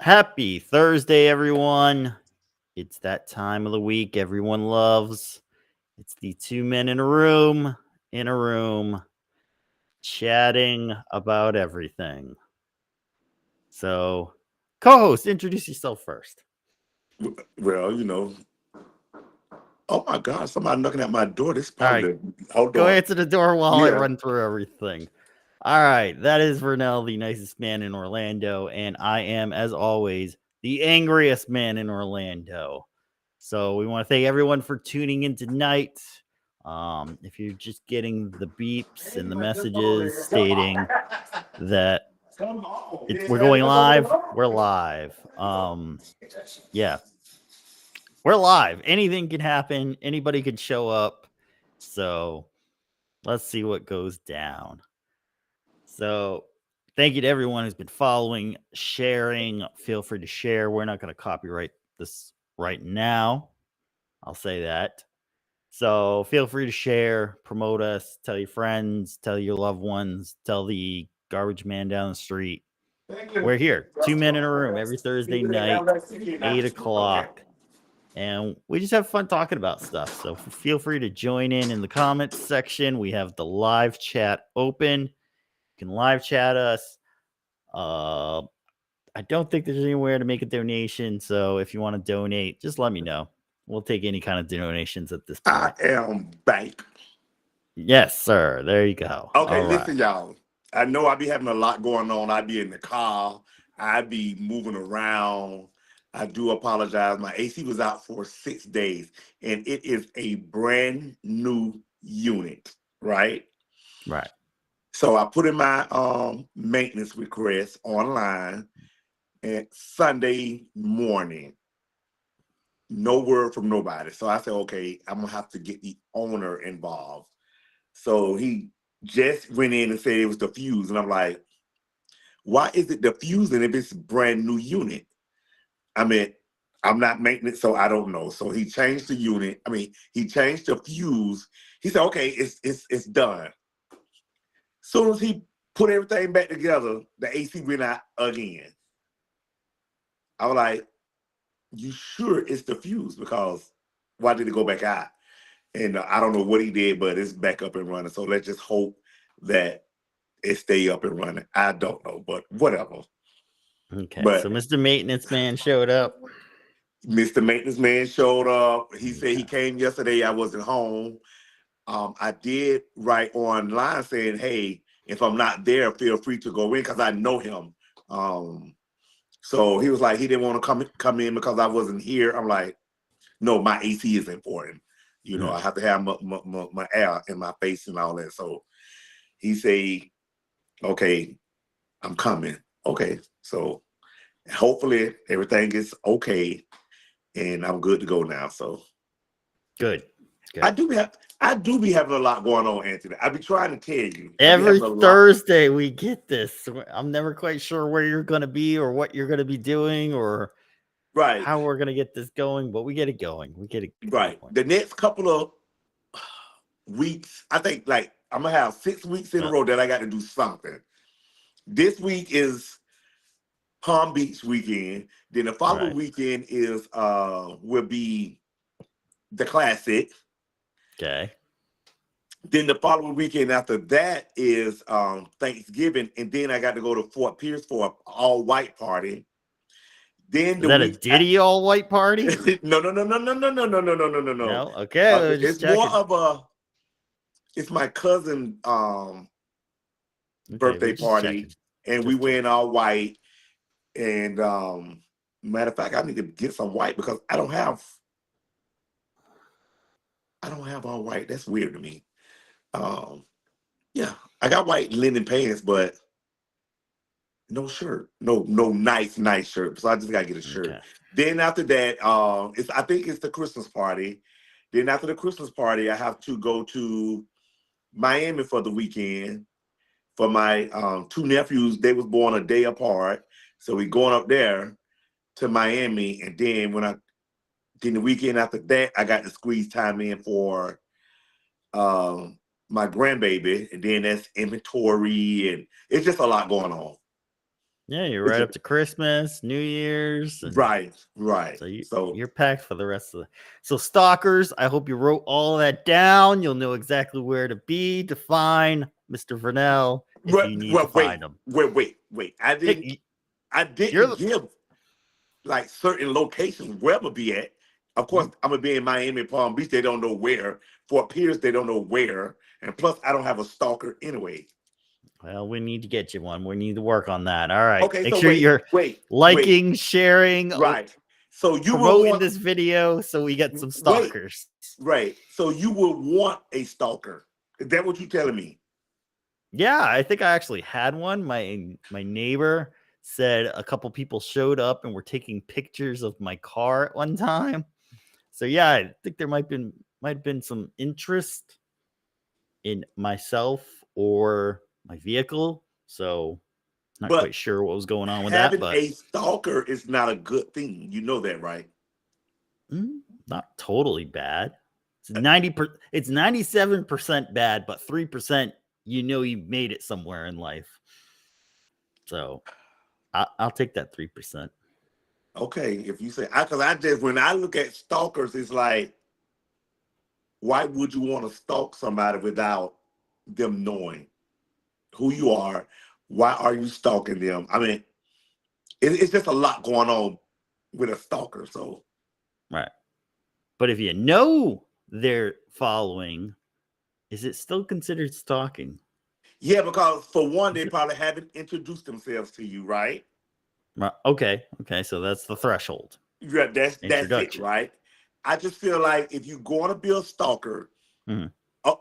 Happy Thursday, everyone. It's that time of the week everyone loves. It's the two men in a room, chatting about everything. So, co host, introduce yourself first. Well, oh my God, somebody knocking at my door. This is All probably right, hold go on. answer the door while I Yeah. run through everything. All right, that is Vernell, the nicest man in Orlando, and I am, as always, the angriest man in Orlando. So we want to thank everyone for tuning in tonight. If you're just getting the beeps and the messages stating that we're going live, we're live. Yeah, we're live. Anything can happen. Anybody could show up. So let's see what goes down. So thank you to everyone who's been following, sharing. Feel free to share. We're not going to copyright this right now. I'll say that. So feel free to share, promote us, tell your friends, tell your loved ones, tell the garbage man down the street. We're here, two men in a room every Thursday night, 8 o'clock. And we just have fun talking about stuff. So feel free to join in the comments section. We have the live chat open. You can live chat us. Uh, I don't think there's anywhere to make a donation. So if you want to donate, just let me know. We'll take any kind of donations at this I point. am back. Yes, sir. There you go. Okay, All right. listen, y'all. I know I be having a lot going on. I be in the car. I be moving around. I do apologize. My AC was out for 6 days, and it is a brand new unit, right? Right. So I put in my maintenance request online at Sunday morning. No word from nobody. So I said, okay, I'm gonna have to get the owner involved. So he just went in and said it was the fuse, and I'm like, why is it diffusing if it's a brand new unit? I mean, I'm not maintenance, so I don't know. So he changed the unit. I mean, he changed the fuse. He said, okay, it's done. Soon as he put everything back together, the AC went out again. I was like, you sure it's the fuse? Because why did it go back out? And I don't know what he did, but it's back up and running. So let's just hope that it stay up and running. I don't know, but whatever. Okay. So But Mr. Maintenance Man showed up. Mr. Maintenance Man showed up. He said he Okay. came yesterday. I wasn't home. I did write online saying, hey, if I'm not there, feel free to go in because I know him. Um, so he was like, he didn't want to come in because I wasn't here. I'm like, no, my AC is important. I have to have my air in my face and all that. So he say, okay, I'm coming. Okay. So hopefully everything is okay and I'm good to go now. So Good. I Good. do have I do be having a lot going on, Anthony. I be trying to tell you. I be Every having a lot. Thursday we get this. I'm never quite sure where you're going to be or what you're going to be doing or Right, how we're going to get this going, but we get it going. We get it right. going. The next couple of weeks, I think like I'm gonna have 6 weeks in a Yeah. row that I got to do something. This week is Palm Beach weekend. Then the following Right. weekend is will be the classic. Okay. Then the following weekend after that is Thanksgiving, and then I got to go to Fort Pierce for an all white party. Then Is the that a week Diddy all white party? no no no no no no no no no no no no no. No. Okay. I was just It's more checking. of a it's my cousin Okay. birthday We're just party, checking. and we Just went checking. all white. And matter of fact, I need to get some white because I don't have all white. That's weird to me. Um, yeah, I got white linen pants, but no shirt, no nice shirt. So I just gotta get a shirt. Okay. Then after that, it's I think it's the Christmas party. Then after the Christmas party, I have to go to Miami for the weekend for my two nephews. They was born a day apart, so we going up there to Miami, and then the weekend after that, I got to squeeze time in for my grandbaby, and then that's inventory, and it's just a lot going on. Yeah, you're right up to Christmas, New Year's, and Right. so So you're packed for the rest of the. So stalkers, I hope you wrote all that down. You'll know exactly where to be to find Mr. Vernell if you need to find him. wait. Hey, I you're didn't the. give like certain locations where I'm gonna be at. Of course, I'm gonna be in Miami, Palm Beach. They don't know where. Fort Pierce, they don't know where. And plus, I don't have a stalker anyway. Well, we need to get you one. We need to work on that. All right. Okay, Make so sure you're wait. liking, sharing, Right. So you will promoting want this video so we get some wait. stalkers. Right. So you will want a stalker. Is that what you're telling me? Yeah, I think I actually had one. My neighbor said a couple people showed up and were taking pictures of my car at one time. So yeah, I think there might have been some interest in myself or my vehicle. So not But quite sure what was going on with that, having but a stalker is not a good thing. You know that, right? not totally bad. It's 97% bad, but 3% you made it somewhere in life. So I'll take that 3%. Okay, if you say, because I just when I look at stalkers, it's like, why would you want to stalk somebody without them knowing who you are? Why are you stalking them? I mean, it's just a lot going on with a stalker. So Right. But if you know they're following, is it still considered stalking? yeah, because for one, they probably haven't introduced themselves to you, right? Right. Okay. Okay. So that's the threshold. Yeah, that's it, Introduction. right? I just feel like if you're going to be a stalker, Mhm.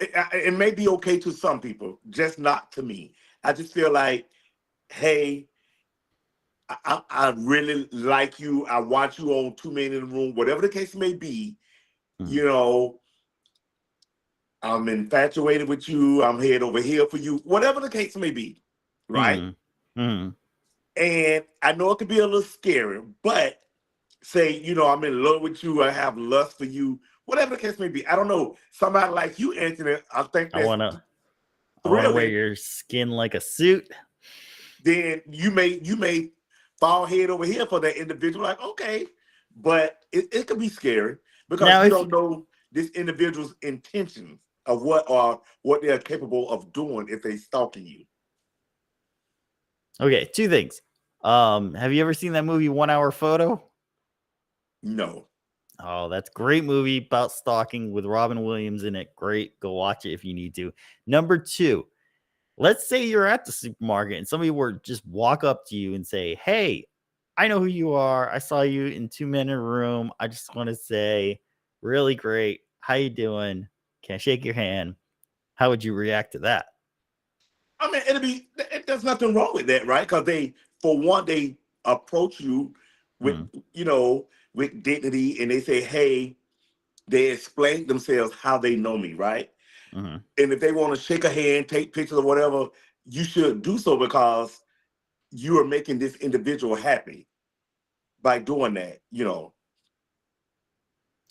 it may be okay to some people, just not to me. I just feel like, hey, I really like you. I watch you on Two Men in the Room, whatever the case may be. Mhm. You know, I'm infatuated with you. I'm head over here for you, whatever the case may be, right? Mhm. Mhm. And I know it could be a little scary, but say, I'm in love with you, I have lust for you, whatever the case may be. I don't know. Somebody like you, Anthony, I think I that's wanna I wanna wear thrilling. your skin like a suit. Then you may fall head over here for that individual. Like, okay, but it could be scary because Now you if don't know this individual's intentions of what they're capable of doing if they stalking you. okay, two things. Have you ever seen that movie 1 Hour Photo? No. Oh, that's a great movie about stalking with Robin Williams in it. Great. Go watch it if you need to. Number two, let's say you're at the supermarket and somebody were just walk up to you and say, "Hey, I know who you are. I saw you in 2 Men in a Room. I just want to say, really great. How you doing? Can I shake your hand?" How would you react to that? I mean, there's nothing wrong with that, right? Because for one, they approach you with, Mm, you know, with dignity and they say, hey, they explain themselves how they know me, right? mhm. And if they want to shake a hand, take pictures or whatever, you should do so because you are making this individual happy by doing that.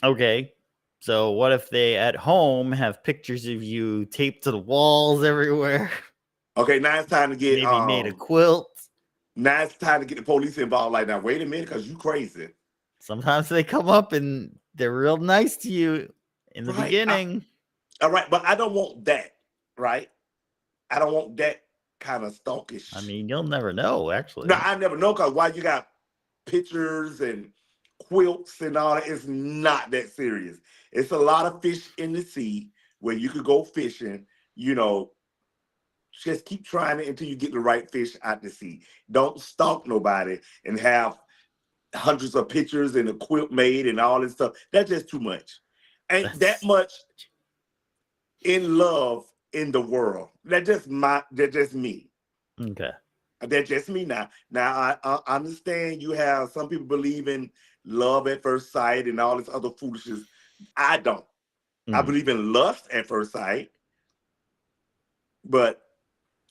Okay. So what if they at home have pictures of you taped to the walls everywhere? Okay, now it's time to get Maybe made a quilt. the police involved. Like, now wait a minute, because you crazy. Sometimes they come up and they're real nice to you in the Right. beginning. All right, but I don't want that, right? I don't want that kind of I stalkish. mean, you'll never know, No, actually. I never know because why you got pictures and quilts and all that. It's not that serious. It's a lot of fish in the sea where you could go fishing. You know, just keep trying it until you get the right fish out the sea. Don't stalk nobody and have hundreds of pictures and a quilt made and all this stuff. That's just too much. Ain't that That's much in love in the world. That's just me. okay. That's just me now. Now I understand you have some people believe in love at first sight and all this other foolishness. I don't. I Mm, believe in lust at first sight, but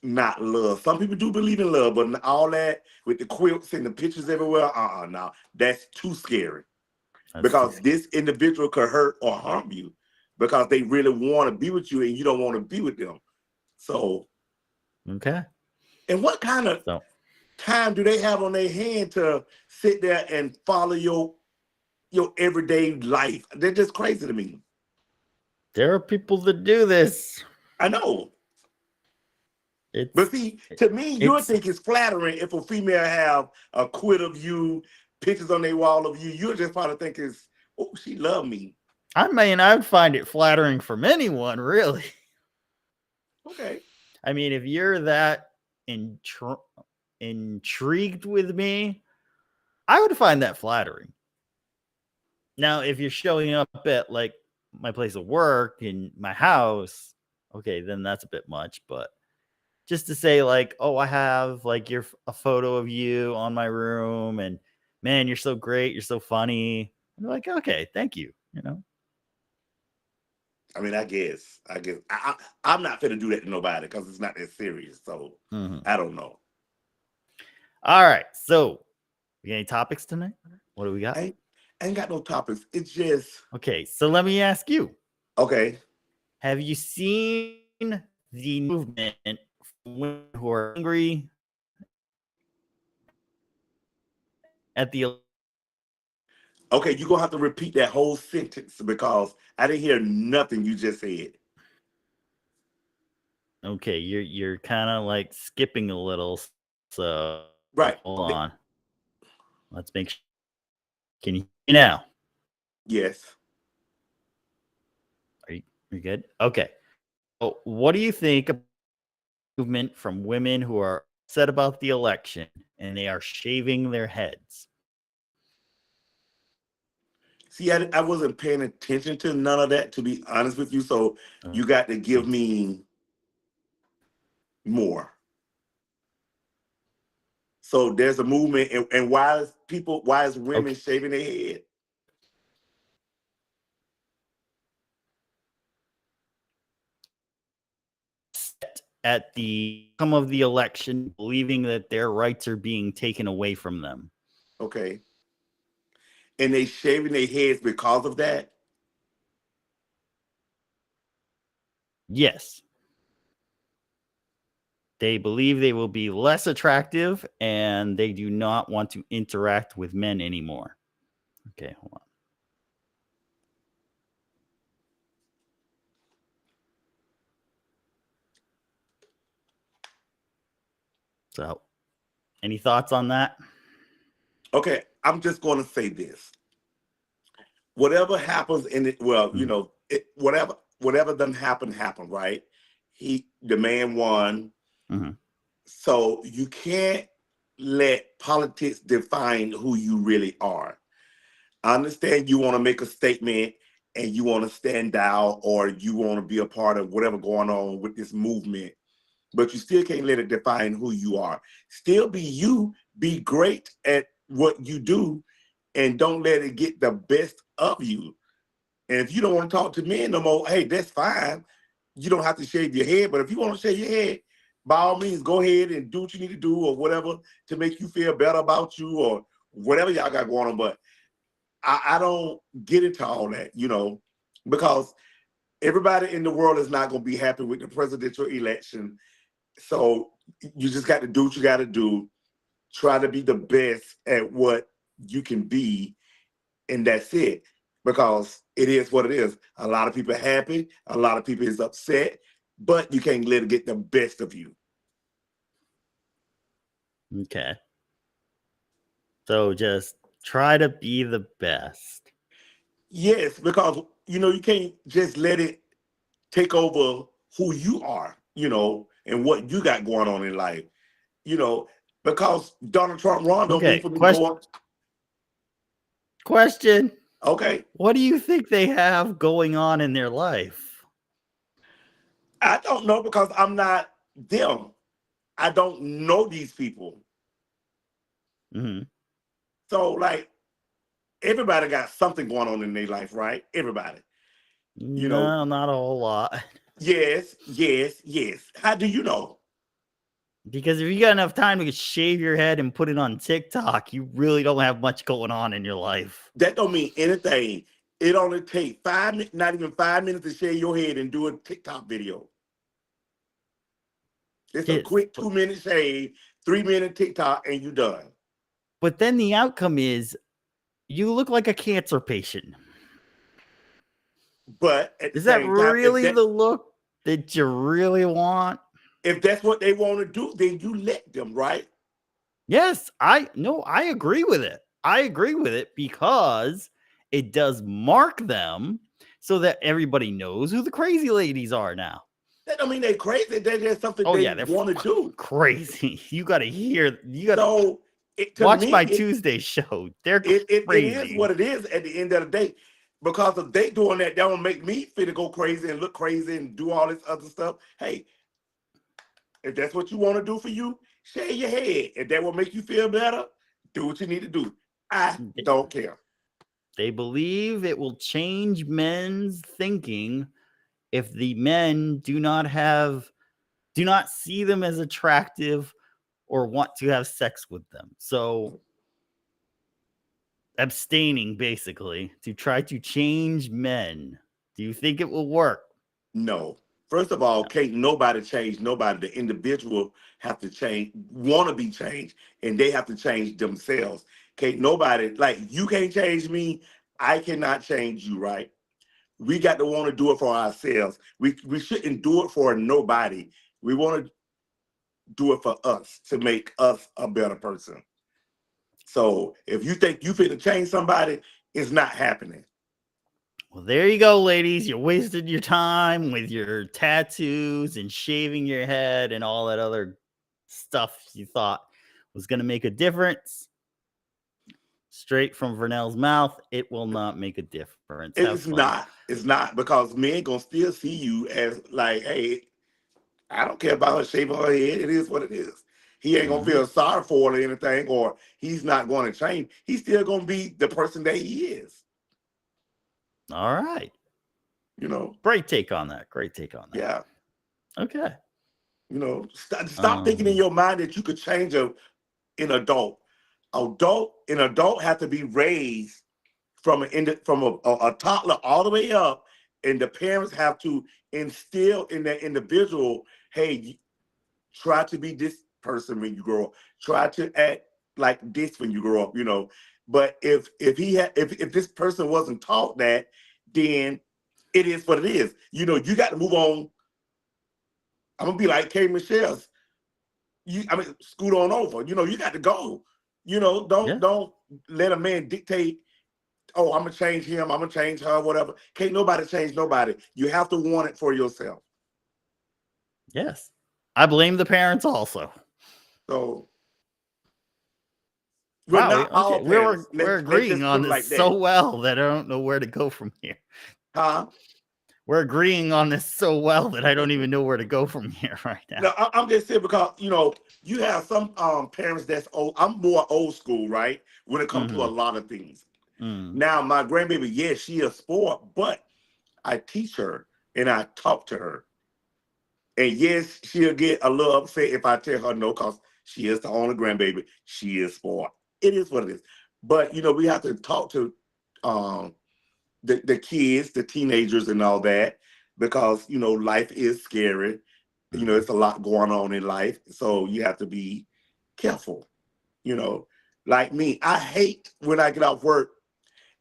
not love. Some people do believe in love, but all that with the quilts and the pictures everywhere, no, that's too scary. that's too Because scary. this individual could hurt or harm you because they really want to be with you and you don't want to be with them. So, Okay. and what kind of So time do they have on their hand to sit there and follow your everyday life? They're just crazy to me. There are people that do this. I know. But It's see, to me, you would it's think it's flattering if a female have a quit of you, pictures on their wall of you. You would just probably think it's, oh, she love me. I mean, I'd find it flattering from anyone, really. Okay. I mean, if you're that intrigued with me, I would find that flattering. Now, if you're showing up at like my place of work in my house, okay, then that's a bit much. But just to say, like, oh, I have like a photo of you on my room, and man, you're so great, you're so funny. I'm like, okay, thank you. I mean, I'm not gonna do that to nobody because it's not that serious. So Mhm. I don't know. All right, so we got any topics tonight? What do we got? I ain't got no topics. It's just Okay, so let me ask you: okay. have you seen the movement from women who are angry at the? Okay, you're gonna have to repeat that whole sentence because I didn't hear nothing you just said. Okay, you're kind of like skipping a little, so Right. hold on. Let's make sure. Can you hear me now? Yes. Are you good? Okay. So what do you think of the movement from women who are upset about the election and they are shaving their heads? See, I wasn't paying attention to none of that, to be honest with you. So you got to give me more. So there's a movement, and why is women Okay. shaving their head? At the outcome of the election, believing that their rights are being taken away from them. Okay. And they shaving their heads because of that? Yes. They believe they will be less attractive and they do not want to interact with men anymore. Okay, hold on. So, any thoughts on that? Okay, I'm just going to say this. Whatever happens in it, well, whatever doesn't happen, right? The man won. Mm-hmm. So you can't let politics define who you really are. I understand you want to make a statement and you want to stand out or you want to be a part of whatever going on with this movement, but you still can't let it define who you are. Still be you, be great at what you do, and don't let it get the best of you. And if you don't want to talk to men no more, hey, that's fine. You don't have to shave your head, but if you want to shave your head, by all means, go ahead and do what you need to do or whatever to make you feel better about you or whatever y'all got going on. But I don't get into all that, because everybody in the world is not going to be happy with the presidential election. So you just got to do what you got to do. Try to be the best at what you can be, and that's it. Because it is what it is. A lot of people are happy, a lot of people is upset, but you can't let it get the best of you. Okay. So just try to be the best. Yes, because you can't just let it take over who you are, and what you got going on in life, you know, because Donald Trump run don't mean Okay. for me to go up. Question. Okay. What do you think they have going on in their life? I don't know because I'm not them. I don't know these people. Mm-hmm. So like everybody got something going on in their life, right? Everybody. You know, No, not a whole lot. yes, yes, yes. How do you know? Because if you got enough time to shave your head and put it on TikTok, you really don't have much going on in your life. That don't mean anything. It only take 5 minutes, not even 5 minutes to shave your head and do a TikTok video. It's a Yes, quick 2 minute shave, 3 minute TikTok, and you done. But then the outcome is you look like a cancer patient. But at the Is that same time, really the look that you really want? if that's what they want to do, then you let them, right? Yes, I agree with it. I agree with it because it does mark them so that everybody knows who the crazy ladies are now. That don't mean they're crazy. That's just something Oh they yeah, they're want to do. crazy. You got to hear. You got to So to watch me, my Tuesday show. They're it is crazy. what it is at the end of the day. Because if they doing that, that will make me feel to go crazy and look crazy and do all this other stuff. Hey, if that's what you want to do for you, shave your head. If that will make you feel better, do what you need to do. I don't care. They believe it will change men's thinking if the men do not see them as attractive or want to have sex with them. So abstaining basically to try to change men. Do you think it will work? No. First of all, can't nobody change nobody. The individual have to change, want to be changed, and they have to change themselves. Can't nobody, like you can't change me, I cannot change you, right? We got to want to do it for ourselves. We shouldn't do it for nobody. We want to do it for us to make us a better person. So if you think you fit to change somebody, it's not happening. Well, there you go, ladies. You wasted your time with your tattoos and shaving your head and all that other stuff you thought was going to make a difference. Straight from Vernell's mouth, it will not make a difference. Have It's fun. not. It's not, because men gonna still see you as like, hey, I don't care about her shaving her head. It is what it is. He ain't gonna feel sorry for her or anything, or he's not going to change. He's still gonna be the person that he is. All right. You know. Great take on that. Yeah. Okay. You know, stop thinking in your mind that you could change an adult. An adult have to be raised from a toddler all the way up, and the parents have to instill in that individual, hey, try to be this person when you grow up. Try to act like this when you grow up. You know, but if this person wasn't taught that, then it is what it is. You know, you got to move on. I'm gonna be like K. Michelle's. Scoot on over. You know, you got to go. You know, don't let a man dictate. Oh, I'm gonna change him. I'm gonna change her. Whatever. Can't nobody change nobody. You have to want it for yourself. Yes, I blame the parents also. So wow, not all parents. We're agreeing on this like so well that I don't know where to go from here. Huh? We're agreeing on this so well that I don't even know where to go from here right now. No, I'm just saying, because you have some parents that's old. I'm more old school, right? When it comes to a lot of things. Now, my grandbaby, yes, she is sport, but I teach her and I talk to her. And yes, she'll get a little upset if I tell her no, because she is the only grandbaby. She is sport. It is what it is. But we have to talk to the kids, the teenagers, and all that, because life is scary. It's a lot going on in life, so you have to be careful. Like me, I hate when I get off work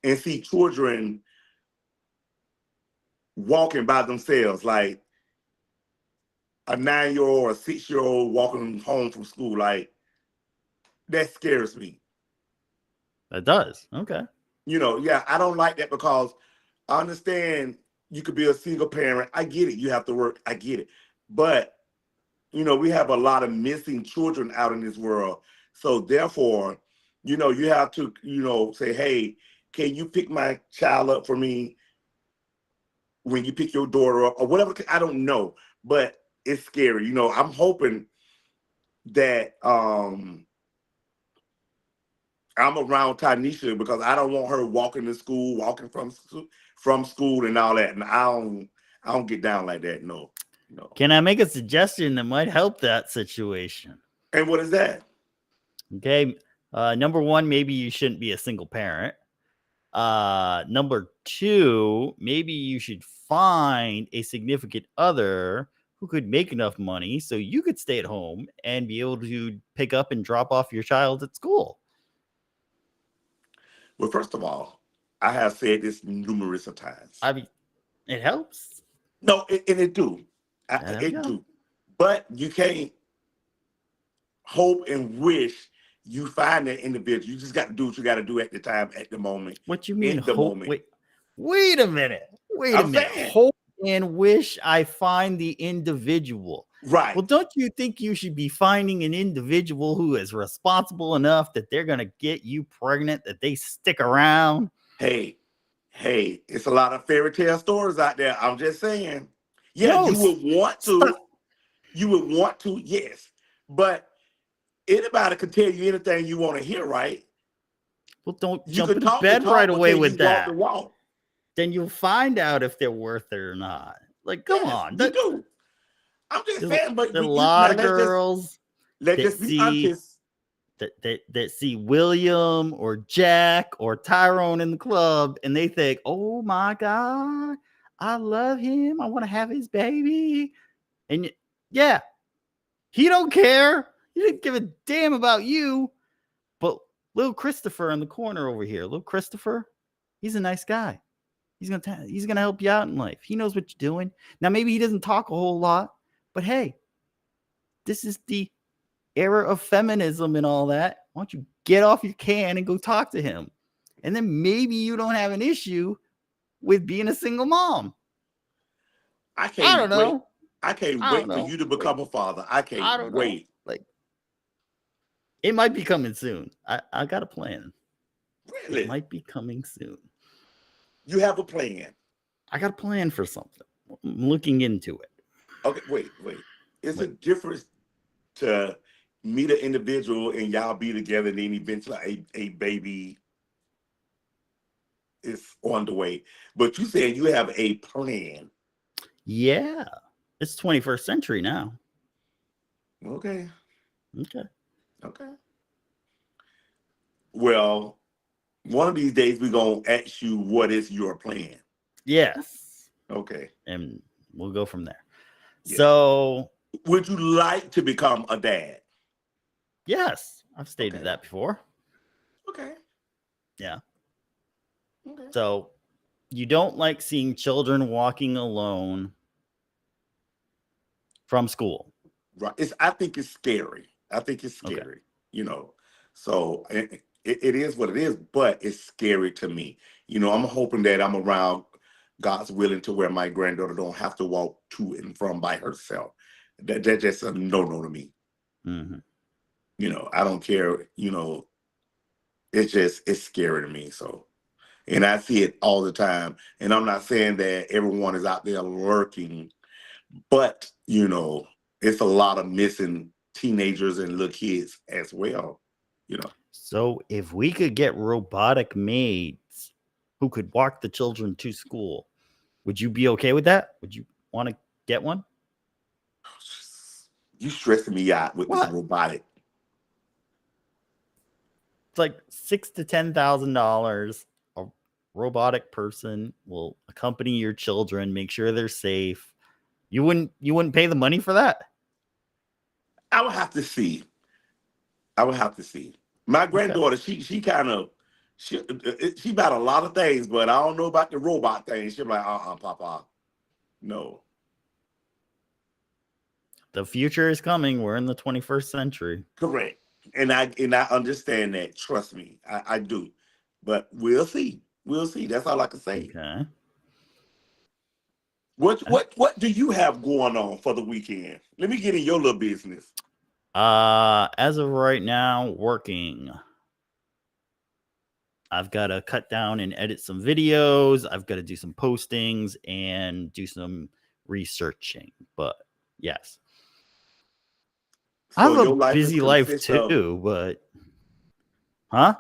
and see children walking by themselves, like a 9-year-old or a 6-year-old walking home from school. Like, that scares me. That does. Okay. Yeah, I don't like that, because I understand you could be a single parent. I get it. You have to work. I get it. But, we have a lot of missing children out in this world. So therefore, you have to, say, hey, can you pick my child up for me when you pick your daughter up or whatever? I don't know, but it's scary. I'm hoping that I'm around Tanisha, because I don't want her walking to school, walking from school and all that. And I don't get down like that. No. Can I make a suggestion that might help that situation? And what is that? Okay. Number one, maybe you shouldn't be a single parent. Number two, maybe you should find a significant other who could make enough money so you could stay at home and be able to pick up and drop off your child at school. Well, first of all, I have said this numerous of times. I mean, it helps. No, and it do. There we It go. do. But you can't hope and wish you find that individual. You just got to do what you got to do at the time, at the moment. What you mean In the hope? moment. Wait a minute. I'm saying. Hope and wish I find the individual. Right. Well, don't you think you should be finding an individual who is responsible enough that they're going to get you pregnant, that they stick around? Hey, it's a lot of fairy tale stories out there. I'm just saying. Yeah, No, you would want to. stop. You would want to, yes. But anybody can tell you anything you want to hear, right? Well, don't You jump can into talk bed the talk right away until with you that. walk the walk. Then you'll find out if they're worth it or not. Like, come Yes, on. you do. I'm just saying, but There's a lot of girls let's that just be see honest. that see William or Jack or Tyrone in the club and they think, oh my God, I love him. I want to have his baby. And yeah, he don't care. He didn't give a damn about you. But little Christopher in the corner over here, little Christopher, he's a nice guy. He's gonna help you out in life. He knows what you're doing. Now, maybe he doesn't talk a whole lot, but hey, this is the era of feminism and all that. Why don't you get off your can and go talk to him? And then maybe you don't have an issue with being a single mom. I don't know. Wait. I can't wait for you to become a father. I can't wait. Like, it might be coming soon. I got a plan. Really? It might be coming soon. You have a plan. I got a plan for something. I'm looking into it. Okay, wait. It's a difference to meet an individual and y'all be together and then eventually a baby is on the way. But you said you have a plan. Yeah. It's 21st century now. Okay. Okay. Well, one of these days we're going to ask you what is your plan. Yes. Okay. And we'll go from there. Yeah. So, would you like to become a dad? Yes. I've stated that before. Okay. Yeah. Okay. So, you don't like seeing children walking alone from school. Right. I think it's scary. Okay. So it is what it is, but it's scary to me. I'm hoping that I'm around, God's willing, to where my granddaughter don't have to walk to and from by herself. That's just a no-no to me. Mm-hmm. I don't care. It's scary to me. So, and I see it all the time. And I'm not saying that everyone is out there lurking, but it's a lot of missing teenagers and little kids as well. So if we could get robotic maids who could walk the children to school, would you be okay with that? Would you want to get one? You stressing me out with this robotic. It's like $6,000 to $10,000. A robotic person will accompany your children, make sure they're safe. You wouldn't pay the money for that? I would have to see. My granddaughter, she kind of she about a lot of things, but I don't know about the robot thing. She's like, Papa, no. The future is coming. We're in the 21st century. Correct. And I understand that. Trust me, I do. But we'll see. That's all I can say. Okay. What do you have going on for the weekend? Let me get in your little business. As of right now, working. I've got to cut down and edit some videos. I've got to do some postings and do some researching. But yes. So I have a busy life too, but huh?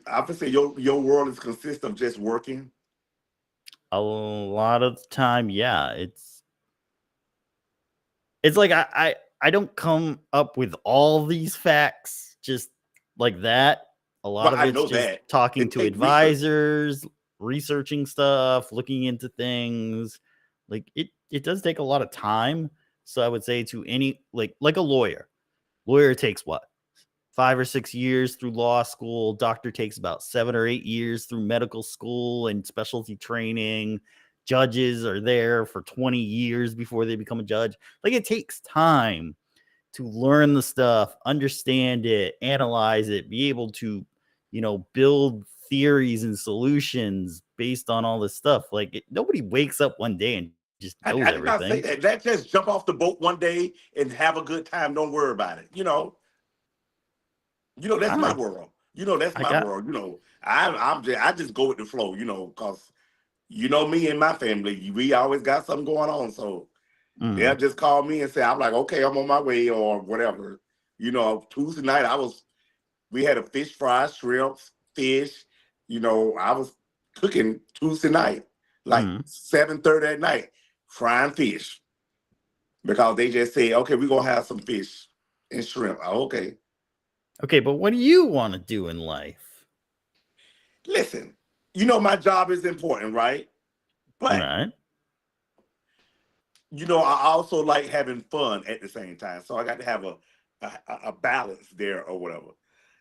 I would say your world is consist of just working. A lot of the time, yeah. It's like I don't come up with all these facts just like that. A lot of it's just talking to advisors, researching stuff, looking into things. Like it does take a lot of time. So I would say to any like a lawyer. Lawyer takes what? 5 or 6 years through law school. Doctor takes about 7 or 8 years through medical school and specialty training. Judges are there for 20 years before they become a judge. Like, it takes time to learn the stuff, understand it, analyze it, be able to, build theories and solutions based on all this stuff. Like, nobody wakes up one day and just knows I did not say everything. that. Let's just jump off the boat one day and have a good time. Don't worry about it. That's All my right. world. That's I my got world. I just go with the flow. Because me and my family, we always got something going on. So they'll mm, just call me and say, I'm like, okay, I'm on my way or whatever. Tuesday night we had a fish fry, shrimps, fish. I was cooking Tuesday night, like mm. 7:30 at night, frying fish because they just say, okay, we're gonna have some fish and shrimp. Okay. Okay, but what do you want to do in life? Listen, my job is important, right? But Right. I also like having fun at the same time. So I got to have a balance there or whatever.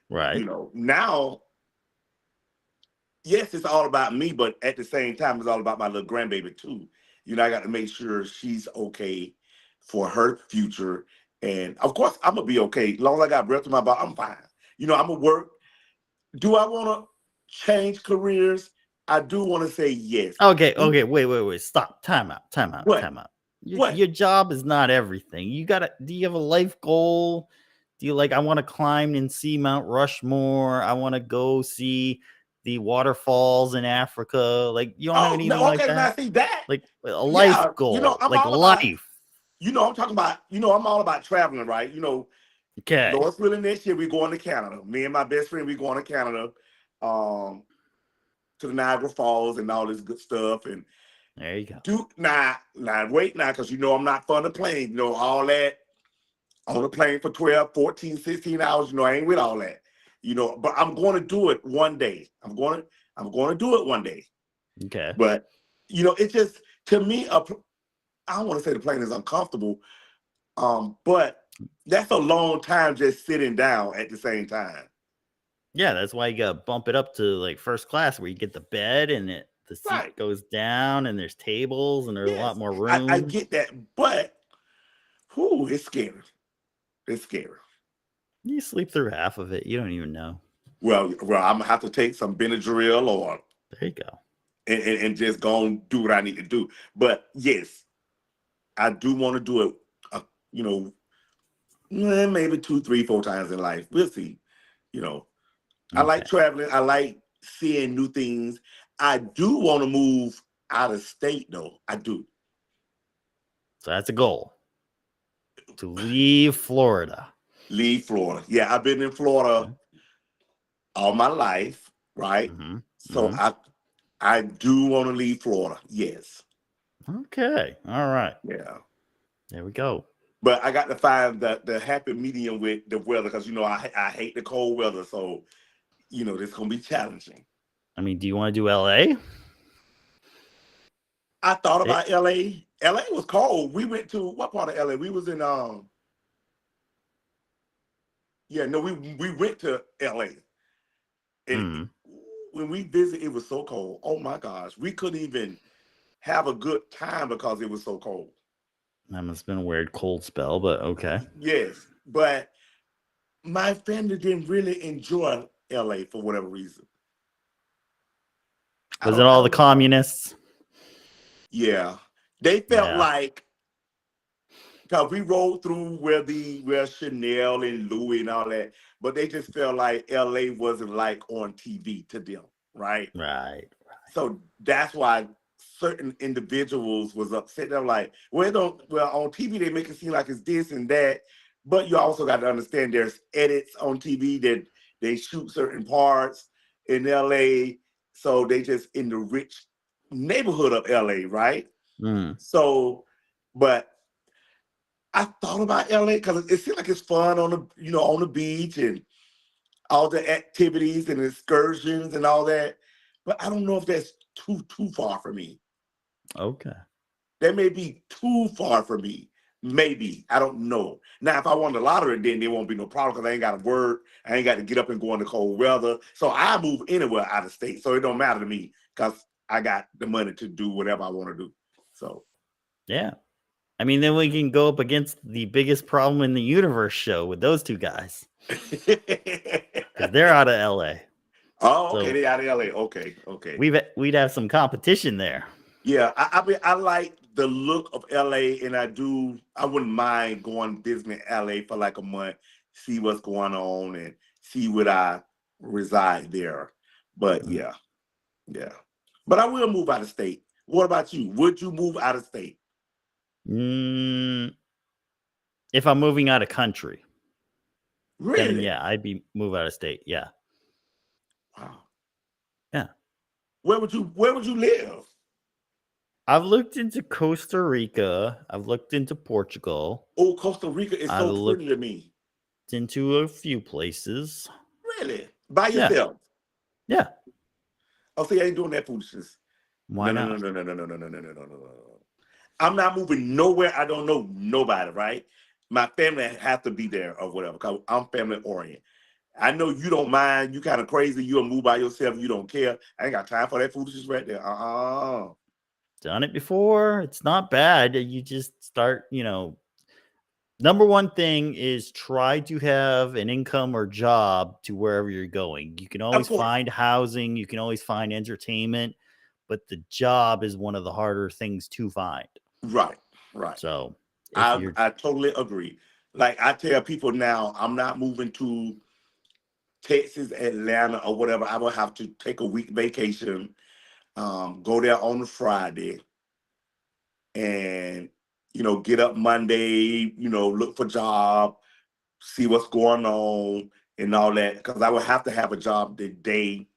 Right. Now, yes, it's all about me, but at the same time, it's all about my little grandbaby too. I got to make sure she's okay for her future. And of course, I'm gonna be okay. As long as I got breath in my body, I'm fine. I'm gonna work. Do I want to change careers? I do want to say yes. Okay, wait. Stop. Time out. What? Your job is not everything. Do you have a life goal? Do you I want to climb and see Mount Rushmore? I want to go see the waterfalls in Africa. Like, you don't have Oh anything no, like okay, now that? see that. Like a life Yeah, goal, I'm like all about. life. I'm talking about. I'm all about traveling, right? Okay. Lord's willing, this year we going to Canada. Me and my best friend, we going to Canada, to the Niagara Falls and all this good stuff. And There you go. wait now, because I'm not fun to plane. All that on the plane for 12, 14, 16 hours. I ain't with all that. But I'm going to do it one day. I'm going to do it one day. Okay. But it's just, to me, I don't want to say the plane is uncomfortable, but that's a long time just sitting down at the same time. Yeah, that's why you gotta bump it up to like first class where you get the bed and the seat Right. goes down and there's tables and there's a lot Yes, more I room. get that, but it's scary. It's scary. You sleep through half of it. You don't even know. Well, I'm gonna have to take some Benadryl or There you go. and just go and do what I need to do. But yes, I do want to do it. You know, maybe 2, 3, 4 times in life. We'll see. I like Okay. traveling. I like seeing new things. I do want to move out of state, though. I do. So that's a goal. To leave Florida. Leave Florida. Yeah, I've been in Florida all my life, right? Mm-hmm. So Mm-hmm. I do want to leave Florida. Yes. Okay. All right. Yeah. There we go. But I got to find the happy medium with the weather because I hate the cold weather. So it's gonna be challenging. I mean, do you want to do LA? I thought It, about LA. LA was cold. We went to what part of LA? We was in yeah, no, we went to LA. And mm, when we visited, it was so cold. Oh my gosh. We couldn't even have a good time because it was so cold. that must have been a weird cold spell, but okay. Yes. But my family didn't really enjoy LA for whatever reason. Was it I all the don't know why. communists? Yeah. They felt Yeah. like because we rode through where Chanel and Louis and all that, but they just felt like LA wasn't like on TV to them, right? Right. So that's why certain individuals was upset. They're like, on TV they make it seem like it's this and that, but you also got to understand there's edits on TV that they shoot certain parts in LA, so they just in the rich neighborhood of LA, right? Mm. So, but I thought about LA because it seems like it's fun on the beach and all the activities and excursions and all that. But I don't know if that's too far for me. Okay. That may be too far for me. Maybe. I don't know. Now, if I won the lottery, then there won't be no problem because I ain't got to work. I ain't got to get up and go in the cold weather. So I move anywhere out of state. So it don't matter to me because I got the money to do whatever I want to do. So Yeah. I mean, then we can go up against the biggest problem in the universe show with those two guys because they're out of LA. Oh, okay. So They out of LA. Okay. Okay. we'd have some competition there. Yeah. I mean, I like the look of LA, and I wouldn't mind going visit LA for like a month, see what's going on, and see what I reside there. But Mm. yeah. But I will move out of state. What about you? Would you move out of state? Mm, if I'm moving out of country, then Really? yeah, I'd be move out of state. Yeah. Wow. Yeah. Where would you live? I've looked into Costa Rica. I've looked into Portugal. Oh, Costa Rica is I've so looked pretty to me. into a few places. Really? By Yeah. yourself? Yeah. Oh, see, I ain't doing that foolishness. Why No, no, no, not? no, no, no, no, no, no, no, no, no, no. I'm not moving nowhere. I don't know nobody, right? My family has to be there or whatever, because I'm family oriented. I know you don't mind. You kind of crazy. You'll move by yourself. You don't care. I ain't got time for that foolishness right there. Done it before. It's not bad. You just start, number one thing is try to have an income or job to wherever you're going. You can Of always course. find housing, you can always find entertainment, but the job is one of the harder things to find. Right. Right. So if I you're I totally agree. Like I tell people now, I'm not moving to Texas, Atlanta, or whatever. I will have to take a week vacation, go there on a Friday, and get up Monday, look for job, see what's going on, and all that. Because I would have to have a job the day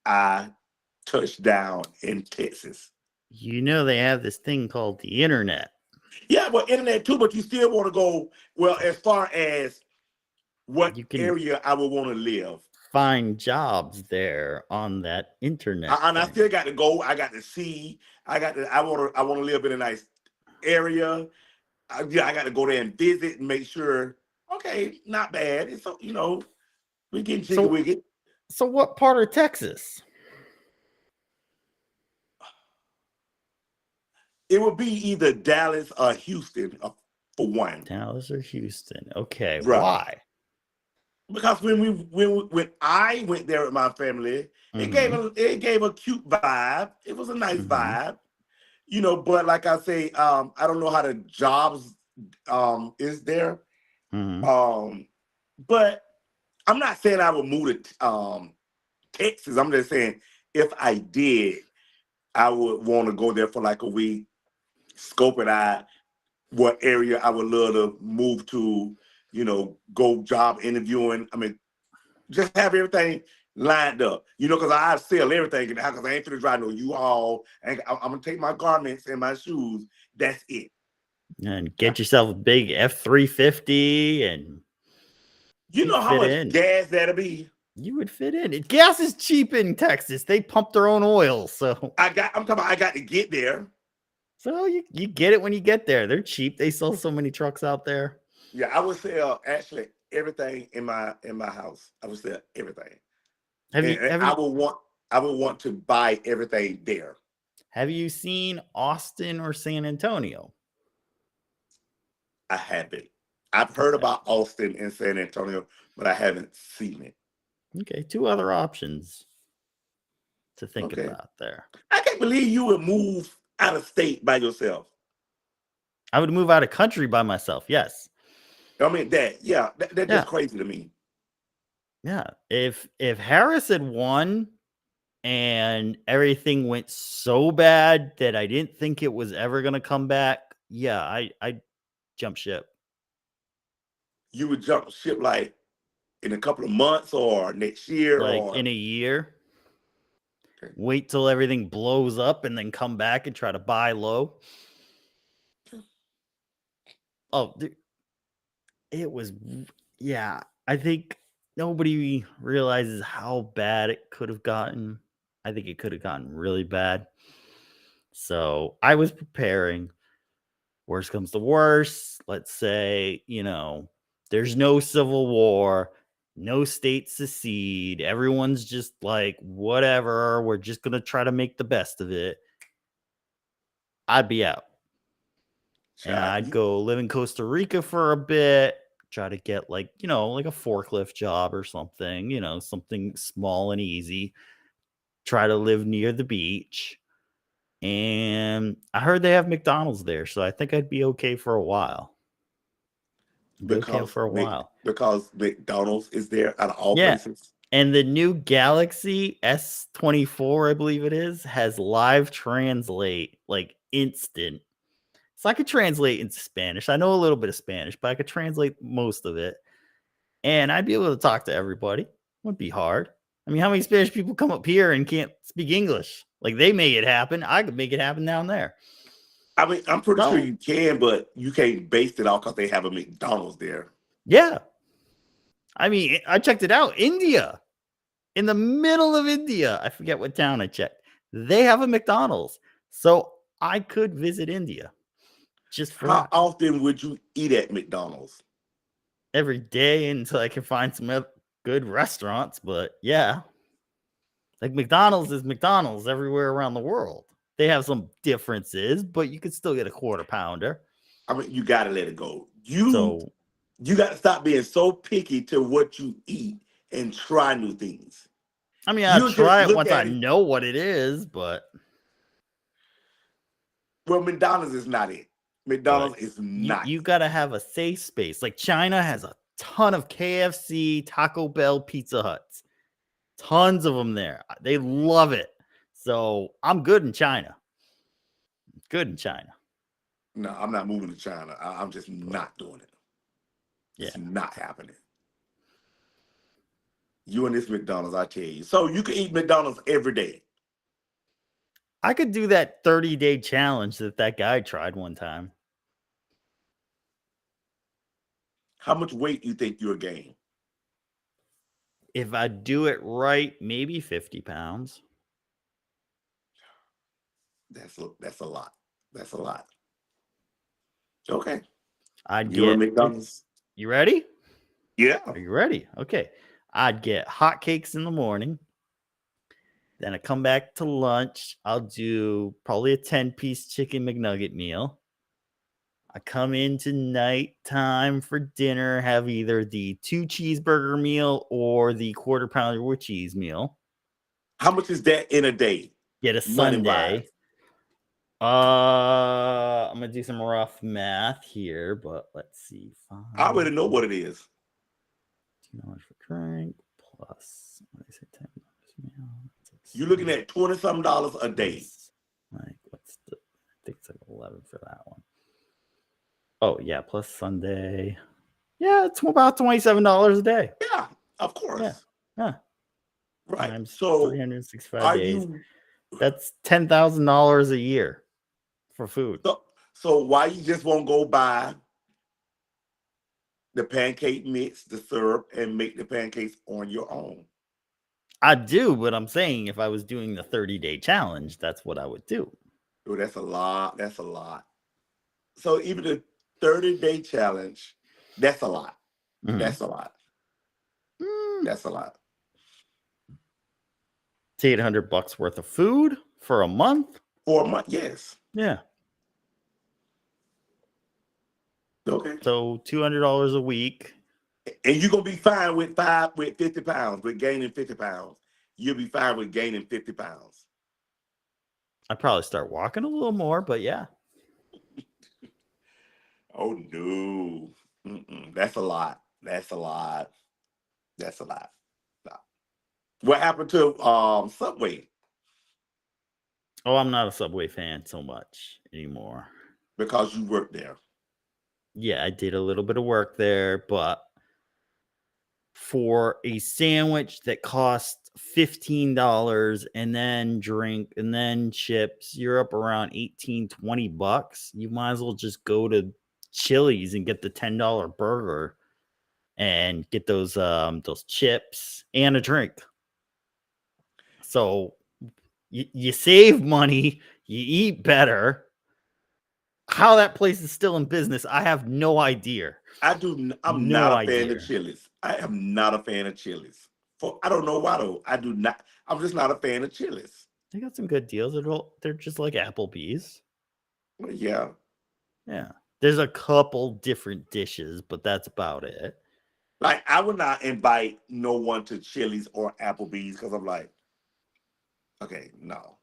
I touch down in Texas. they have this thing called the internet. Yeah, but internet too. But you still want to go. Well, as far as what You can area I would want to live. find jobs there on that internet And I still thing. got to go. I got to see. I want to live in a nice area. Yeah, I got to go there and visit and make sure. Okay, not bad. It's we getting jiggy So wiggy. so what part of Texas? It would be either Dallas or Houston for one. Dallas or Houston? Okay, Right. why? Because when I went there with my family, Mhm. it gave a cute vibe. It was a nice Mhm. vibe. But like I say, I don't know how the jobs is there. Mhm. But I'm not saying I would move to Texas. I'm just saying if I did, I would want to go there for like a week, scope it out, what area I would love to move to, go job interviewing. I mean, just have everything lined up, because I sell everything in the house because I ain't finna drive no U-Haul. I'm gonna take my garments and my shoes. That's it. And get yourself a big F-350 and You you'd know how fit much in. gas that'll be? You would fit in. Gas is cheap in Texas. They pump their own oil, I'm talking about I got to get there. so you get it when you get there. They're cheap. They sell so many trucks out there. Yeah, I would sell actually everything in my house. I would sell everything. Have you And have I you would want to buy everything there. have you seen Austin or San Antonio? I haven't. I've heard Okay. about Austin and San Antonio, but I haven't seen it. Okay, two other options to think Okay. about there. I can't believe you would move out of state by yourself. I would move out of country by myself. Yes. I mean, that's just Yeah. crazy to me. Yeah. If Harris had won and everything went so bad that I didn't think it was ever going to come back, yeah, I jump ship. You would jump ship like in a couple of months or next year Like or in a year, okay. wait till everything blows up and then come back and try to buy low. Oh, dude, it was, yeah, I think nobody realizes how bad it could have gotten. I think it could have gotten really bad. So I was preparing. Worst comes to worst, let's say, there's no civil war, no states secede, everyone's just like, whatever, we're just going to try to make the best of it. I'd be out. And I'd go live in Costa Rica for a bit, try to get like a forklift job or something, something small and easy. Try to live near the beach. And I heard they have McDonald's there, so I think I'd be okay for a while. Because McDonald's is there out of all places. And the new Galaxy S24, I believe it is, has live translate, like instant. So I could translate into Spanish. I know a little bit of Spanish, but I could translate most of it. And I'd be able to talk to everybody. Wouldn't be hard. I mean, how many Spanish people come up here and can't speak English? Like, they make it happen. I could make it happen down there. I mean, I'm pretty sure you can, but you can't base it off because they have a McDonald's there. Yeah. I mean, I checked it out. India. In the middle of India. I forget what town I checked. They have a McDonald's. So I could visit India. Just for How often would you eat at McDonald's? Every day until I can find some good restaurants. But yeah. Like, McDonald's is McDonald's everywhere around the world. They have some differences, but you could still get a quarter pounder. I mean, you got to let it go. You got to stop being so picky to what you eat and try new things. I mean, I'll try it once I know what it is, but... Well, McDonald's is not it. McDonald's is not. You got to have a safe space. Like, China has a ton of KFC, Taco Bell, Pizza Huts. Tons of them there. They love it. So I'm good in China. Good in China. No, I'm not moving to China. I'm just not doing it. It's not happening. You and this McDonald's, I tell you. So you can eat McDonald's every day. I could do that 30-day challenge that guy tried one time. How much weight do you think you'll gain? If I do it right, maybe 50 pounds. That's a lot. That's a lot. Okay. I'd get McDonald's. You ready? Yeah. Are you ready? Okay. I'd get hotcakes in the morning. Then I come back to lunch. I'll do probably a 10-piece chicken McNugget meal. I come into nighttime for dinner, have either the 2 cheeseburger meal or the quarter pounder with cheese meal. How much is that in a day? Get a sundae. I'm gonna do some rough math here, but let's see. I already know what it is. $2 for drink plus what did I say, $10 meal. You're looking at $20-something a day. Like, I think it's like 11 for that one. Oh yeah, plus Sunday. Yeah, it's about $27 a day. Yeah, of course. Yeah. Right. Times so 365 days. That's $10,000 a year for food. So why you just won't go buy the pancake mix, the syrup, and make the pancakes on your own? I do, but I'm saying if I was doing the 30-day challenge, that's what I would do. Oh, that's a lot. That's a lot. So even the 30-day challenge, that's a lot. Mm-hmm. That's a lot. That's a lot. It's $800 worth of food for a month. For a month, yes. Yeah. Okay. So $200 a week. And you're gonna be fine with 50 pounds, with gaining 50 pounds. You'll be fine with gaining 50 pounds. I'd probably start walking a little more, but yeah. Oh no. That's a lot. That's a lot. That's a lot. What happened to Subway? Oh, I'm not a Subway fan so much anymore. Because you work there. Yeah, I did a little bit of work there, but for a sandwich that costs $15 and then drink and then chips, you're up around $18-20. You might as well just go to Chili's and get the $10 burger and get those chips and a drink. So you save money, you eat better. How that place is still in business, I have no idea. I'm No not a fan of idea. Chili's. I am not a fan of Chili's. I don't know why though. I do not. I'm just not a fan of Chili's. They got some good deals. They're just like Applebee's. Well, yeah, Yeah. There's a couple different dishes, but that's about it. like I would not invite no one to Chili's or Applebee's because I'm like, okay, no.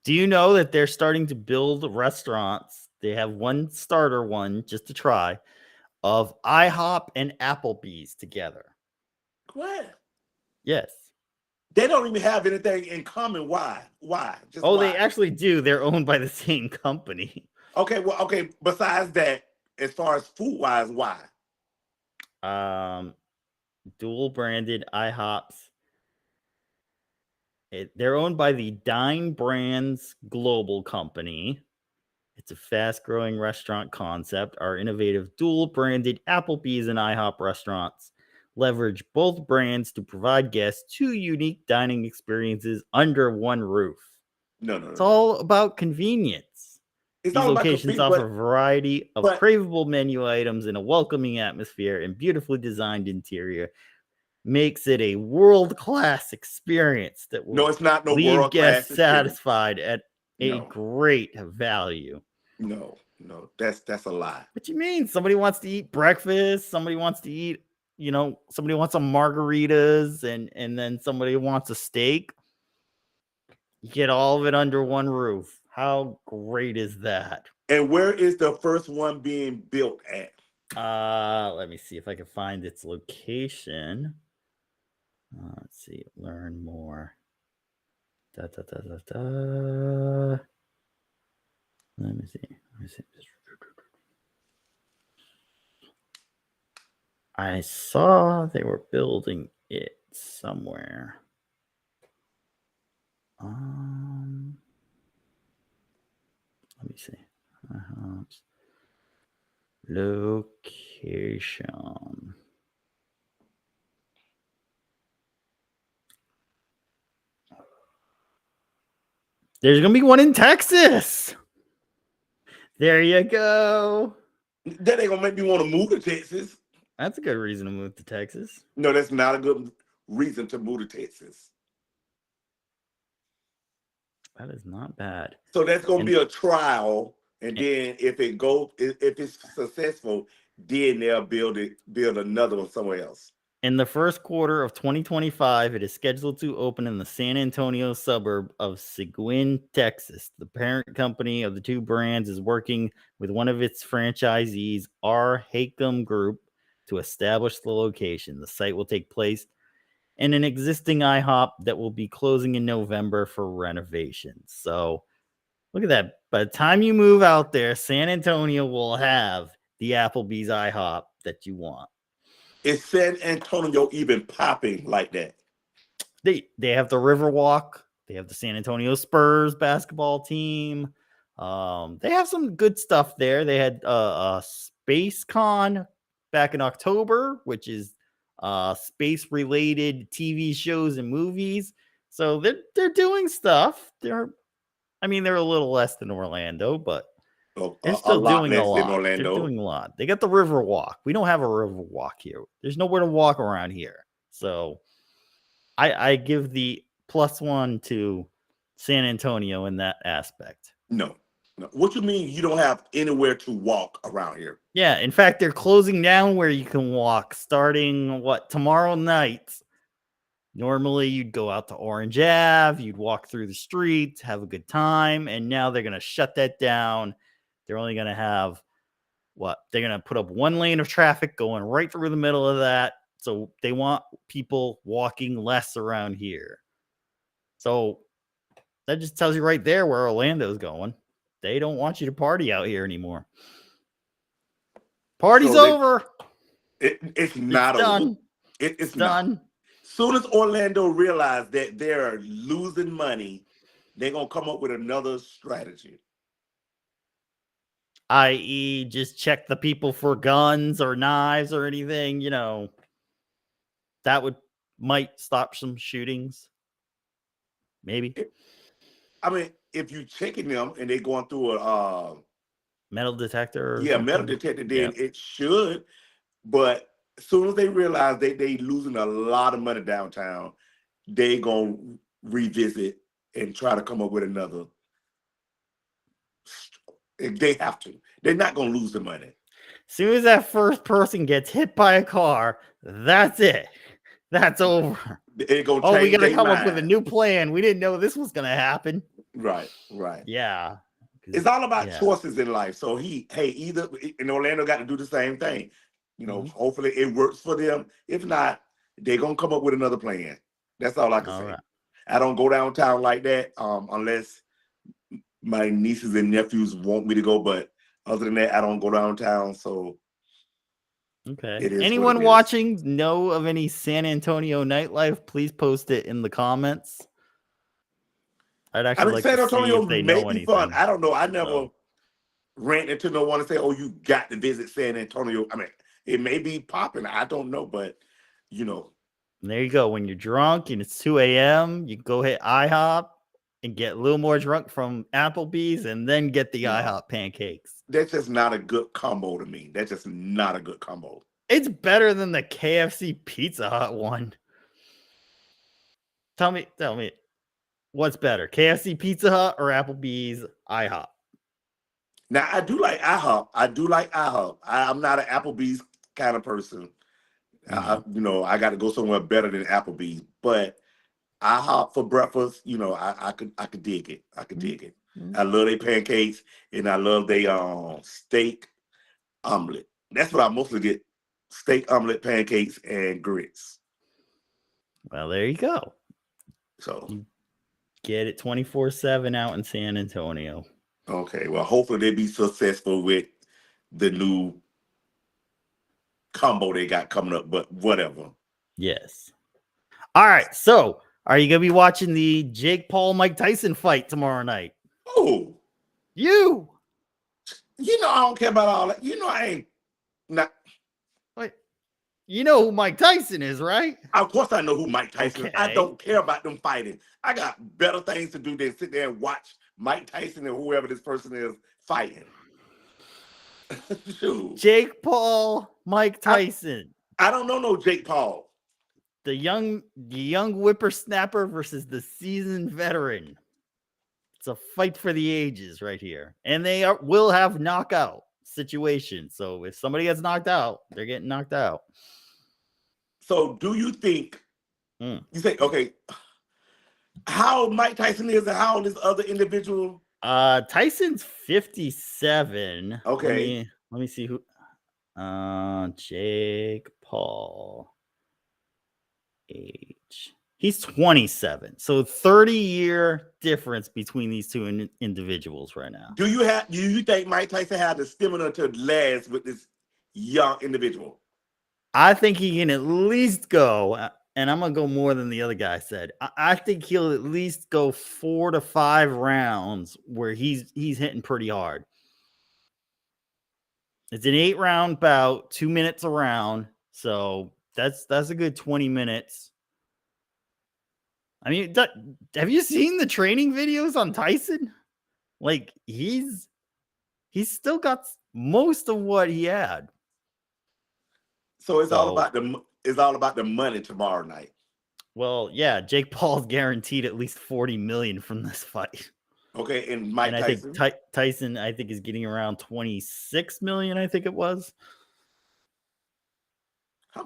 Do you know that they're starting to build restaurants? They have one starter one just to try of IHOP and Applebee's together. What? Yes. They don't even have anything in common. Why? Why? Just Oh, they why? actually do. They're owned by the same company. Okay, well, okay. Besides that, as far as food wise, why? Dual branded IHOPs. They're owned by the Dine Brands Global Company. It's a fast growing restaurant concept. Our innovative dual branded Applebee's and IHOP restaurants leverage both brands to provide guests two unique dining experiences under one roof. No, no, It's no, no. all about convenience. It's These all about locations convenience, offer a variety of but craveable menu items in a welcoming atmosphere and beautifully designed interior. Makes it a world-class experience that no, will it's not no leave world class guests experience. satisfied at a No, great value. no, no. That's a lie. What you mean? Somebody wants to eat breakfast, somebody wants to eat, somebody wants some margaritas and then somebody wants a steak. You get all of it under one roof. How great is that? And where is the first one being built at? Let me see if I can find its location. Let's see. Learn more. Da, da, da, da, da. Let me see. I saw they were building it somewhere. Let me see. Location. There's gonna be one in Texas. There you go. That ain't gonna make me want to move to Texas. That's a good reason to move to Texas. No, that's not a good reason to move to Texas. That is not bad. So that's gonna be a trial, and then if it's successful, then they'll build another one somewhere else. In the first quarter of 2025, it is scheduled to open in the San Antonio suburb of Seguin, Texas. The parent company of the two brands is working with one of its franchisees, R. Haycom Group, to establish the location. The site will take place in an existing IHOP that will be closing in November for renovation. So look at that. By the time you move out there, San Antonio will have the Applebee's IHOP that you want. Is San Antonio even popping like that? They have the Riverwalk. They have the San Antonio Spurs basketball team. They have some good stuff there. They had a Space Con back in October, which is space related TV shows and movies. So they're doing stuff. They're a little less than Orlando, but they're A still lot doing a less than lot. They're Orlando. doing a lot. They got the Riverwalk. We don't have a Riverwalk here. There's nowhere to walk around here. So I give the +1 to San Antonio in that aspect. No. What you mean you don't have anywhere to walk around here? Yeah, in fact, they're closing down where you can walk starting tomorrow night. Normally, you'd go out to Orange Ave, you'd walk through the streets, have a good time, and now they're going to shut that down. They're only going to have they're going to put up one lane of traffic going right through the middle of that. So they want people walking less around here. So that just tells you right there where Orlando's going. They don't want you to party out here anymore. Party's over. It's not done. over. It's done. Not. Soon as Orlando realizes that they're losing money, they're gonna come up with another strategy. I.e., just check the people for guns or knives or anything, that might stop some shootings. Maybe. if you checking them and they going through a metal detector or metal something. detector, then it should. But as soon as they realize they losing a lot of money downtown, they gonna revisit and try to come up with another. They have to. They're not gonna lose the money. As soon as that first person gets hit by a car, that's it. That's over. They're gonna Oh, we change gotta their come up with a mind. new plan. We didn't know this was gonna happen. Right. Yeah. It's all about choices in life. So either in Orlando got to do the same thing. Hopefully it works for them. If not, they're gonna come up with another plan. That's all I can say. Right. I don't go downtown like that unless my nieces and nephews want me to go. But other than that, I don't go downtown. So okay. Anyone what watching know of any San Antonio nightlife? Please post it in the comments. I'd actually like San to Antonio see if they may know be anything. fun. I don't know. I never ran into no one and say, "Oh, you got to visit San Antonio." I mean, it may be popping. I don't know, but there you go. When you're drunk and it's 2 a.m., you go hit IHOP and get a little more drunk from Applebee's and then get the IHOP pancakes. That's just not a good combo to me. That's just not a good combo. It's better than the KFC Pizza Hut one. Tell me, what's better, KFC Pizza Hut or Applebee's IHOP? Now, I do like IHOP. I'm not an Applebee's kind of person. Mm-hmm. I got to go somewhere better than Applebee's. But IHOP for breakfast, I could dig it. I could dig it. I love their pancakes and I love their steak omelet. That's what I mostly get: steak omelet, pancakes, and grits. Well, there you go. So you get it 24/7 out in San Antonio. Okay, well, hopefully they'll be successful with the new combo they got coming up, but whatever. Yes. All right, so are you going to be watching the Jake Paul-Mike Tyson fight tomorrow night? Oh. You. I don't care about all that. I ain't not. Wait. You know who Mike Tyson is, right? Of course I know who Mike Tyson is. I don't care about them fighting. I got better things to do than sit there and watch Mike Tyson and whoever this person is fighting. Jake Paul, Mike Tyson. I don't know no Jake Paul. The young whippersnapper versus the seasoned veteran. It's a fight for the ages right here. And they will have knockout situations. So if somebody gets knocked out, they're getting knocked out. So do you think, you say, okay, how old Mike Tyson is and how old this other individual? Tyson's 57. Okay. Let me see who. Jake Paul. Age. He's 27. So 30-year difference between these two individuals right now. Do you think Mike Tyson had the stamina to last with this young individual? I think he can at least go, and I'm going to go more than the other guy said. I think he'll at least go 4 to 5 rounds where he's hitting pretty hard. It's an 8-round bout, 2 minutes a round. So that's a good 20 minutes. I mean, have you seen the training videos on Tyson? Like he's still got most of what he had. So it's all about the money tomorrow night. Well, yeah, Jake Paul's guaranteed at least $40 million from this fight. Okay, and Mike Tyson. I think Tyson, I think, is getting around $26 million. I think it was.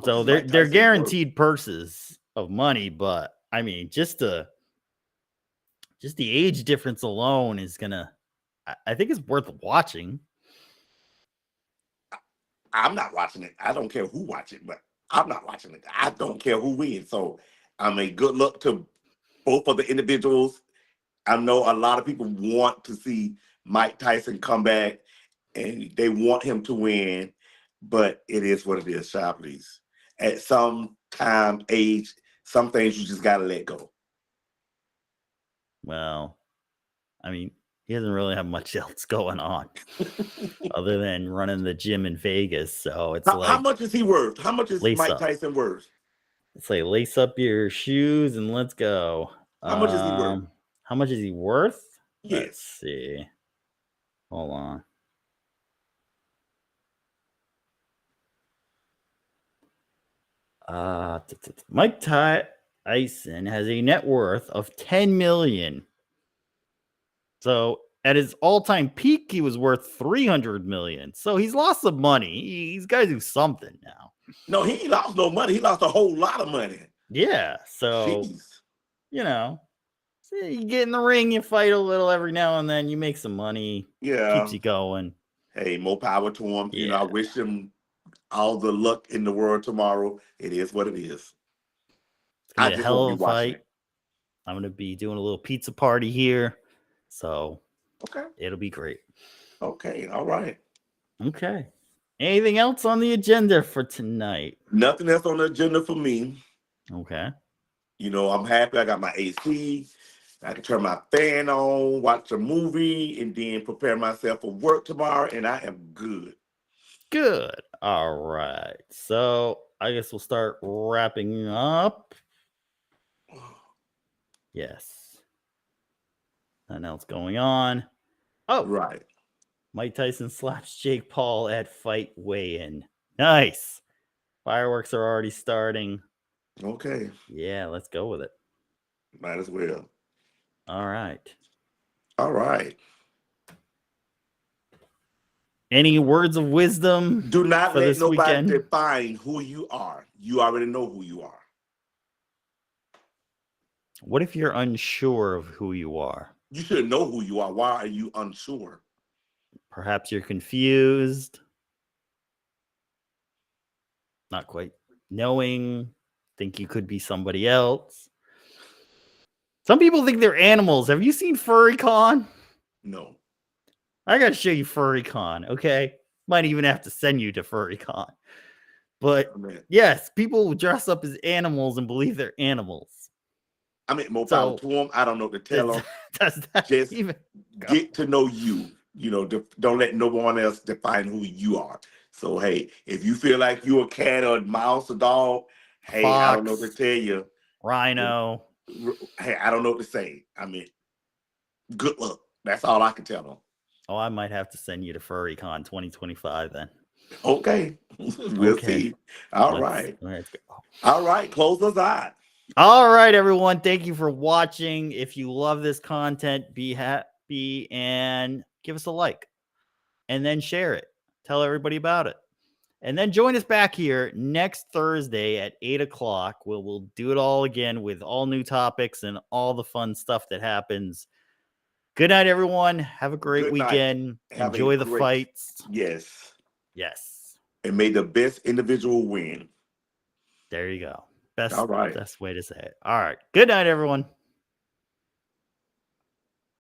So they're guaranteed purses of money, but I mean, just the age difference alone is gonna. I think it's worth watching. I'm not watching it. I don't care who watch it, but I'm not watching it. I don't care who wins. So I mean, good luck to both of the individuals. I know a lot of people want to see Mike Tyson come back and they want him to win, but it is what it is, child, please. At some time, age, some things you just got to let go. Well, I mean, he doesn't really have much else going on other than running the gym in Vegas. So it's how much is he worth? How much is Mike Tyson worth? It's like lace up your shoes and let's go. How much is he worth? How much is he worth? Let's Yes. see. Hold on. Mike Tyson has a net worth of 10 million. So at his all-time peak, he was worth 300 million. So he's lost some money. He's got to do something now. No, he ain't lost no money. He lost a whole lot of money. Yeah. So, Jeez. you know, you get in the ring, you fight a little every now and then, you make some money. Yeah. Keeps you going. Hey, more power to him. Yeah. You know, I wish him all the luck in the world tomorrow. It is what it is. It's gonna I be a just hell won't be of a watching fight. it. I'm gonna be doing a little pizza party here. So Okay. it'll be great. Okay. All right. Okay. Anything else on the agenda for tonight? Nothing else on the agenda for me. Okay. You know, I'm happy I got my AC. I can turn my fan on, watch a movie, and then prepare myself for work tomorrow, and I am good. Good. All right. So I guess we'll start wrapping up. Yes. Nothing else going on. Oh, Right. Mike Tyson slaps Jake Paul at fight weigh-in. Nice. Fireworks are already starting. Okay. Yeah, let's go with it. Might as well. All right. All right. Any words of wisdom Do not for let this nobody weekend? define who you are. You already know who you are. What if you're unsure of who you are? You should know who you are. Why are you unsure? Perhaps you're confused. Not quite knowing. Think you could be somebody else. Some people think they're animals. Have you seen FurryCon? No. I gotta show you FurryCon, okay? Might even have to send you to FurryCon. But yes, people dress up as animals and believe they're animals. I mean, more power to them. I don't know what to tell them. Does that Just even get to know you. You know, don't let no one else define who you are. So, hey, if you feel like you're a cat or a mouse or dog, hey, Fox, I don't know what to tell you. Rhino. Hey, I don't know what to say. I mean, good luck. That's all I can tell them. Oh, I might have to send you to FurryCon 2025 then. Okay. We'll see. All right. Let's go. All right. Close us out. All right, everyone. Thank you for watching. If you love this content, be happy and give us a like. And then share it. Tell everybody about it. And then join us back here next Thursday at 8 o'clock. We'll do it all again with all new topics and all the fun stuff that happens. Good night, everyone. Have a great weekend. Enjoy the fights. Yes. Yes. And may the best individual win. There you go. Best, all right. Best way to say it. All right. Good night, everyone.